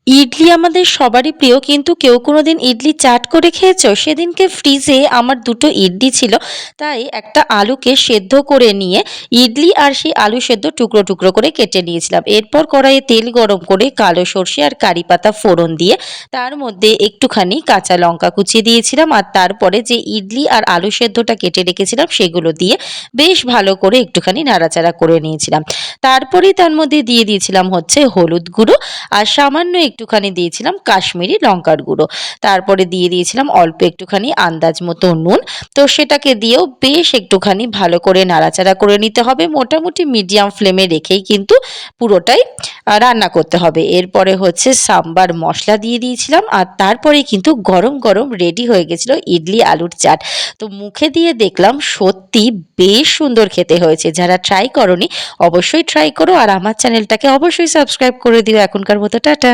ইডলি আমাদের সবারই প্রিয়, কিন্তু কেউ কোনোদিন ইডলি চাট করে খেয়েছো? সেদিনকে ফ্রিজে আমার দুটো ইডলি ছিল, তাই একটা আলুকে সেদ্ধ করে নিয়ে ইডলি আর সেই আলু সেদ্ধ টুকরো টুকরো করে কেটে নিয়েছিলাম। এরপর কড়াইয়ে তেল গরম করে কালো সর্ষে আর কারি পাতা ফোড়ন দিয়ে তার মধ্যে একটুখানি কাঁচা লঙ্কা কুচিয়ে দিয়েছিলাম, আর তারপরে যে ইডলি আর আলু সেদ্ধটা কেটে রেখেছিলাম সেগুলো দিয়ে বেশ ভালো করে একটুখানি নাড়াচাড়া করে নিয়েছিলাম। তারপরেই তার মধ্যে দিয়ে দিয়েছিলাম হচ্ছে হলুদ গুঁড়ো, আর সামান্য একটুখানি দিয়েছিলাম কাশ্মীরি লঙ্কার গুঁড়ো। তারপরে দিয়ে দিয়েছিলাম অল্প একটুখানি আন্দাজ মতো নুন। তো সেটাকে দিয়েও বেশ একটুখানি ভালো করে নাড়াচাড়া করে নিতে হবে। মোটামুটি মিডিয়াম ফ্লেমে রেখেই কিন্তু পুরোটাই রান্না করতে হবে। এরপরে হচ্ছে সাম্বার মসলা দিয়ে দিয়েছিলাম, আর তারপরেই কিন্তু গরম গরম রেডি হয়ে গেছিল ইডলি আলুর চাট। তো মুখে দিয়ে দেখলাম সত্যি বেশ সুন্দর খেতে হয়েছে। যারা ট্রাই করোনি অবশ্যই ট্রাই করো, আর আমার চ্যানেলটাকে অবশ্যই সাবস্ক্রাইব করে দিও। এখনকার মতো টাটা।